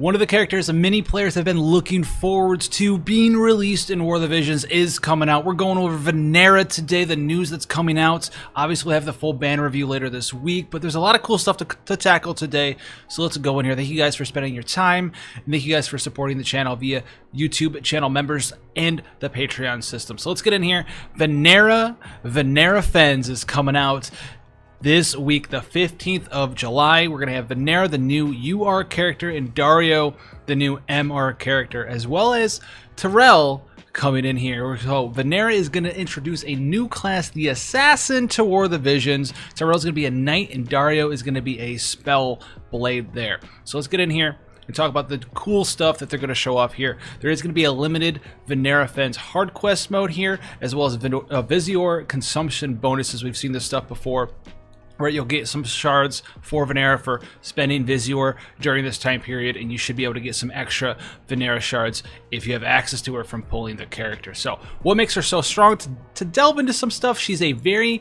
One of the characters many players have been looking forward to being released in War of the Visions is coming out. We're going over Vinera today, the news that's coming out. Obviously, we'll have the full ban review later this week, but there's a lot of cool stuff to tackle today, so let's go in here. Thank you guys for spending your time, and thank you guys for supporting the channel via YouTube channel members and the Patreon system. So let's get in here. Vinera Fens is coming out this week, the 15th of July. We're going to have Vinera, the new UR character, and Dario, the new MR character, as well as Terrell coming in here. So Vinera is going to introduce a new class, the Assassin, to War of the Visions. Terrell's going to be a Knight, and Dario is going to be a Spellblade there. So let's get in here and talk about the cool stuff that they're going to show off here. There is going to be a limited Vinera Fens hard quest mode here, as well as Visior consumption bonuses. We've seen this stuff before, where you'll get some shards for Vinera for spending Visior during this time period, and you should be able to get some extra Vinera shards if you have access to her from pulling the character. So what makes her so strong? To delve into some stuff, she's a very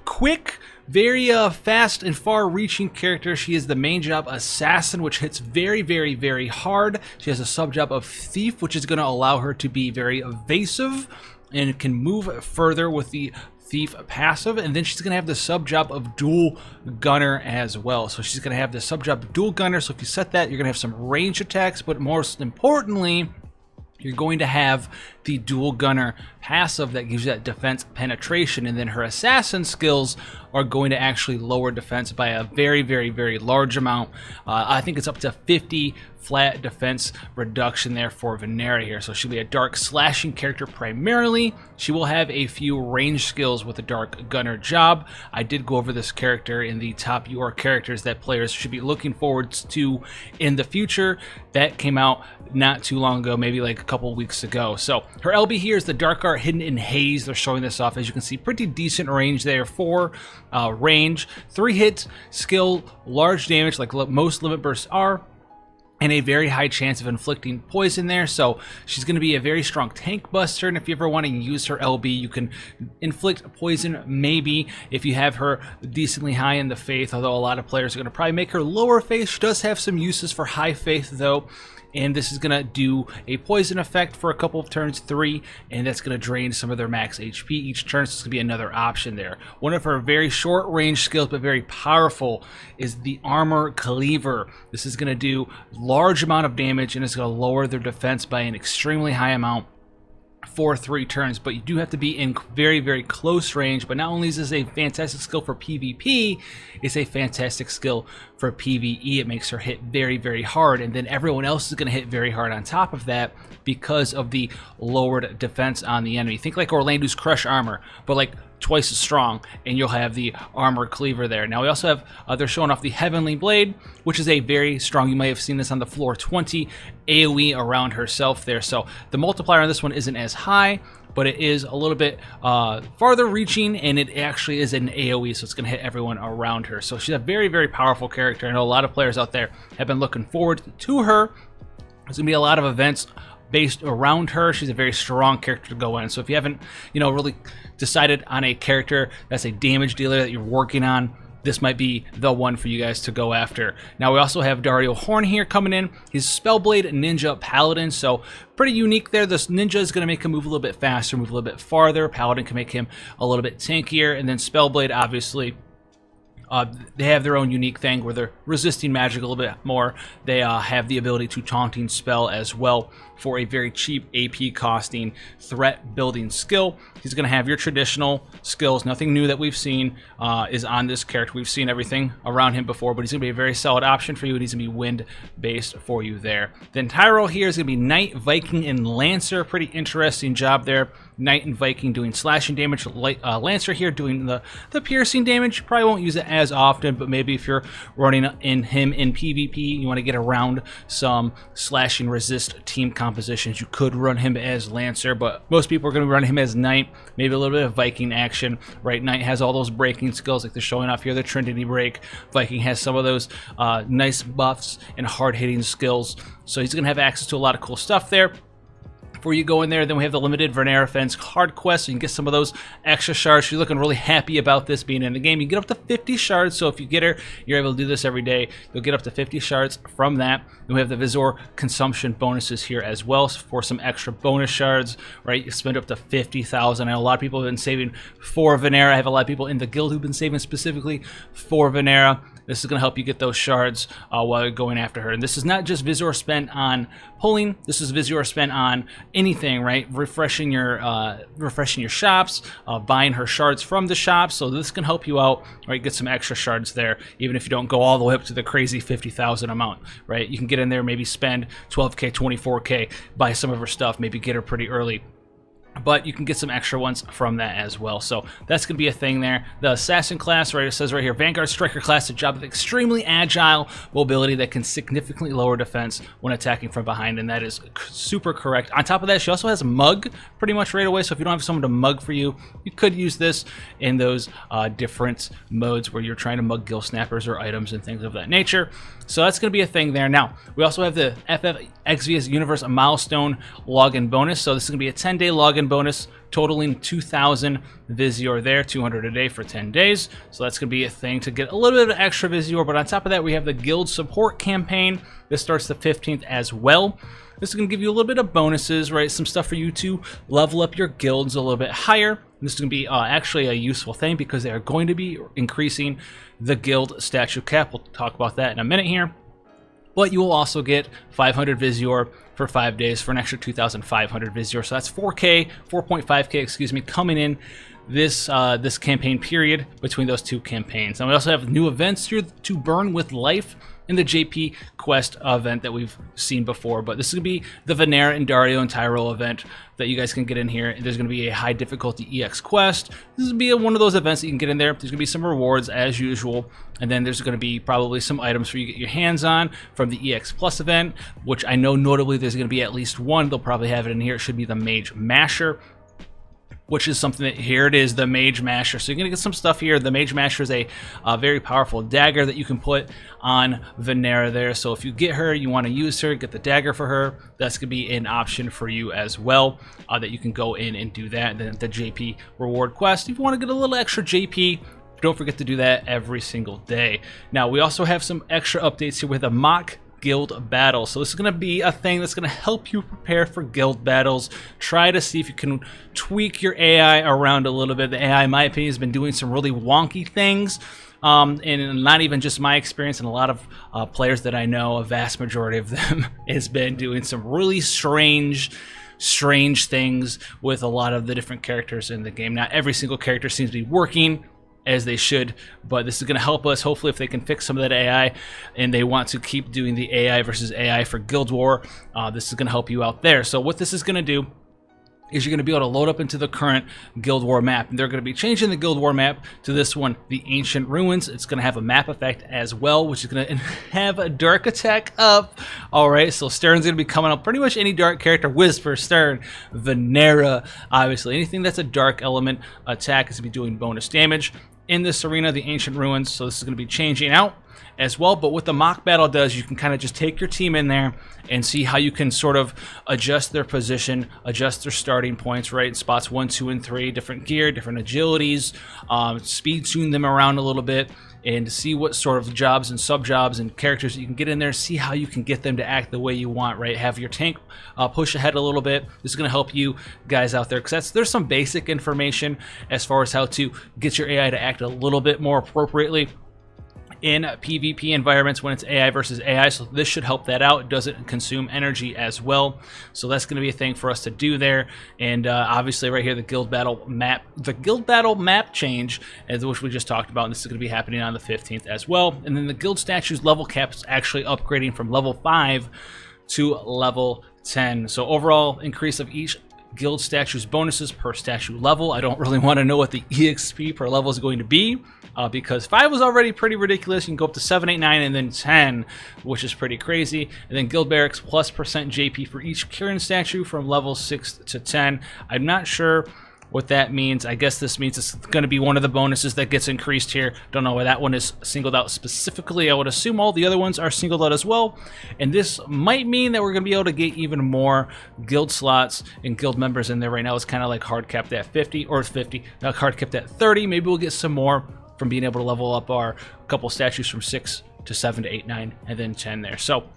quick, very fast and far-reaching character. She is the main job Assassin, which hits very, very, very hard. She has a sub-job of Thief, which is going to allow her to be very evasive and can move further with the Thief passive, and then she's going to have the sub-job of Dual Gunner as well. So she's going to have the sub-job of Dual Gunner, so if you set that, you're going to have some range attacks, but most importantly, you're going to have the Dual Gunner passive that gives you that defense penetration, and then her Assassin skills are going to actually lower defense by a very, very, very large amount. I think it's up to 50 flat defense reduction there for Vinera here. So she'll be a dark slashing character primarily. She will have a few range skills with a Dark Gunner job. I did go over this character in the top UR characters that players should be looking forward to in the future. That came out not too long ago, maybe like a couple weeks ago. So her LB here is the Dark Art Hidden in Haze. They're showing this off. As you can see, pretty decent range there for range. 3 hit skill, large damage like most limit bursts are, and a very high chance of inflicting poison there. So she's going to be a very strong tank buster, and if you ever want to use her LB, you can inflict poison maybe if you have her decently high in the faith, although a lot of players are going to probably make her lower faith. She does have some uses for high faith though, and this is going to do a poison effect for a couple of turns, 3, and that's going to drain some of their max HP each turn, so it's going to be another option there. One of her very short range skills, but very powerful, is the Armor Cleaver. This is going to do large amount of damage, and it's going to lower their defense by an extremely high amount for 3 turns, but you do have to be in very, very close range. But not only is this a fantastic skill for PvP, it's a fantastic skill for PvE. It makes her hit very, very hard, and then everyone else is going to hit very hard on top of that because of the lowered defense on the enemy. Think like Orlando's Crush Armor, but like twice as strong, and you'll have the Armor Cleaver there. Now we also have, they're showing off the Heavenly Blade, which is a very strong, you may have seen this on the floor 20 AoE around herself there. So the multiplier on this one isn't as high, but it is a little bit farther reaching, and it actually is an AoE, so it's going to hit everyone around her. So she's a very, very powerful character. I know a lot of players out there have been looking forward to her. There's going to be a lot of events based around her. She's a very strong character to go in. So if you haven't, really decided on a character that's a damage dealer that you're working on, this might be the one for you guys to go after. Now we also have Dario Horn here coming in. He's Spellblade Ninja Paladin, so pretty unique there. This Ninja is going to make him move a little bit faster, move a little bit farther. Paladin can make him a little bit tankier, and then Spellblade, obviously, they have their own unique thing where they're resisting magic a little bit more. They have the ability to taunting spell as well for a very cheap AP costing threat building skill. He's going to have your traditional skills. Nothing new that we've seen is on this character. We've seen everything around him before, but he's going to be a very solid option for you, and he's going to be wind based for you there. Then Tyrell here is going to be Knight, Viking, and Lancer. Pretty interesting job there. Knight and Viking doing slashing damage. Lancer here doing the piercing damage. Probably won't use it as often, but maybe if you're running him in PvP, you want to get around some slashing resist team compositions, you could run him as Lancer, but most people are going to run him as Knight. Maybe a little bit of Viking action, right? Knight has all those breaking skills like they're showing off here, the Trinity Break. Viking has some of those nice buffs and hard-hitting skills, so he's going to have access to a lot of cool stuff there. before you go in there. Then we have the limited Vinera Fence hard quest, so you can get some of those extra shards. You're looking really happy about this being in the game. You get up to 50 shards, so if you get her, you're able to do this every day. You'll get up to 50 shards from that. Then we have the Visor consumption bonuses here as well for some extra bonus shards, right? You spend up to 50,000. A lot of people have been saving for Vinera. I have a lot of people in the guild who've been saving specifically for Vinera. This is going to help you get those shards while you're going after her. And this is not just Visor spent on pulling. This is Visor spent on anything, right? Refreshing your shops, buying her shards from the shop. So this can help you out, right? Get some extra shards there, even if you don't go all the way up to the crazy 50,000 amount, right? You can get in there, maybe spend 12K, 24K, buy some of her stuff, maybe get her pretty early. But you can get some extra ones from that as well. So that's going to be a thing there. The Assassin class, right, it says right here, Vanguard Striker class, a job of extremely agile mobility that can significantly lower defense when attacking from behind, and that is super correct. On top of that, she also has Mug pretty much right away, so if you don't have someone to mug for you, you could use this in those different modes where you're trying to mug Gill Snappers or items and things of that nature. So that's going to be a thing there. Now, we also have the Exvius Universe Milestone login bonus. So this is going to be a 10-day login bonus, totaling 2,000 Visor there, 200 a day for 10 days. So that's going to be a thing to get a little bit of extra Visor. But on top of that, we have the Guild Support campaign. This starts the 15th as well. This is going to give you a little bit of bonuses, right? Some stuff for you to level up your guilds a little bit higher. This is going to be actually a useful thing because they are going to be increasing the guild statue cap. We'll talk about that in a minute here. But you will also get 500 Visor for 5 days for an extra 2,500 Visor. So that's 4.5K, excuse me, coming in this this campaign period between those two campaigns. And we also have new events here to burn with life in the JP Quest event that we've seen before. But this is going to be the Vinera and Dario and Tyrell event that you guys can get in here. There's going to be a high difficulty EX quest. This will be one of those events that you can get in there. There's going to be some rewards as usual. And then there's going to be probably some items for you to get your hands on from the EX Plus event, which I know notably there's going to be at least one. They'll probably have it in here. It should be the Mage Masher, which is something that, here it is, the Mage Masher. So you're going to get some stuff here. The Mage Masher is a very powerful dagger that you can put on Vinera there. So if you get her, you want to use her, get the dagger for her, that's going to be an option for you as well, that you can go in and do that. And then the JP reward quest, if you want to get a little extra JP, don't forget to do that every single day. Now, we also have some extra updates here with a mock guild battle. So this is going to be a thing that's going to help you prepare for guild battles. Try to see if you can tweak your AI around a little bit. The AI, in my opinion, has been doing some really wonky things. And not even just my experience, and a lot of players that I know, a vast majority of them has been doing some really strange things with a lot of the different characters in the game. Not every single character seems to be working as they should, but this is going to help us. Hopefully, if they can fix some of that AI and they want to keep doing the AI versus AI for Guild War, this is going to help you out there. So what this is going to do is you're going to be able to load up into the current Guild War map. And they're going to be changing the Guild War map to this one, the Ancient Ruins. It's going to have a map effect as well, which is going to have a dark attack up. All right, so Stern's going to be coming up. Pretty much any dark character, Whisper, Stern, Vinera, obviously. Anything that's a dark element attack is going to be doing bonus damage in this arena, the Ancient Ruins. So this is going to be changing out as well. But what the mock battle does, you can kind of just take your team in there and see how you can sort of adjust their position, adjust their starting points, right? Spots 1, 2, and 3, different gear, different agilities, speed tune them around a little bit, and see what sort of jobs and sub-jobs and characters that you can get in there, see how you can get them to act the way you want, right? Have your tank push ahead a little bit. This is going to help you guys out there, because there's some basic information as far as how to get your AI to act a little bit more appropriately in PvP environments when it's AI versus AI. So this should help that out. It doesn't consume energy as well. So that's going to be a thing for us to do there. And obviously right here, the guild battle map change, which we just talked about, and this is going to be happening on the 15th as well. And then the guild statues level cap is actually upgrading from level 5 to level 10. So overall increase of each guild statues bonuses per statue level. I don't really want to know what the EXP per level is going to be, because 5 was already pretty ridiculous. You can go up to 7, 8, 9, and then 10, which is pretty crazy. And then guild barracks plus % JP for each Kieran statue from level 6 to 10. I'm not sure what that means. I guess this means it's going to be one of the bonuses that gets increased here. Don't know why that one is singled out specifically. I would assume all the other ones are singled out as well. And this might mean that we're going to be able to get even more guild slots and guild members in there. Right now it's kind of like hard capped at 50 or 50, hard capped at 30. Maybe we'll get some more from being able to level up our couple statues from 6 to 7 to 8, 9, and then 10 there. So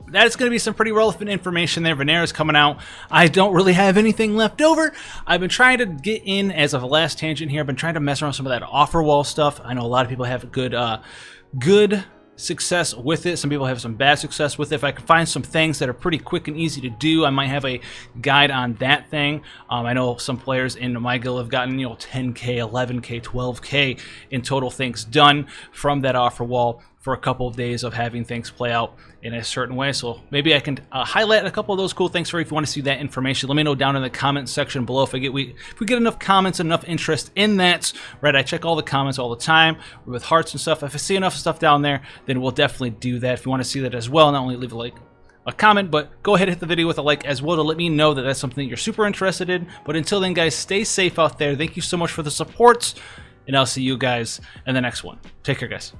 that is going to be some pretty relevant information there. Vinera's coming out. I don't really have anything left over. I've been trying to get in, as of a last tangent here, I've been trying to mess around with some of that offer wall stuff. I know a lot of people have good success with it. Some people have some bad success with it. If I can find some things that are pretty quick and easy to do, I might have a guide on that thing. I know some players in my guild have gotten, 10K, 11K, 12K in total things done from that offer wall for a couple of days of having things play out in a certain way. So maybe I can highlight a couple of those cool things for you. If you want to see that information, let me know down in the comment section below. If we get enough comments, enough interest in that, right? I check all the comments all the time with hearts and stuff. If I see enough stuff down there, then we'll definitely do that. If you want to see that as well, not only leave a comment, but go ahead and hit the video with a like as well to let me know that that's something you're super interested in. But until then, guys, stay safe out there. Thank you so much for the support, and I'll see you guys in the next one. Take care, guys.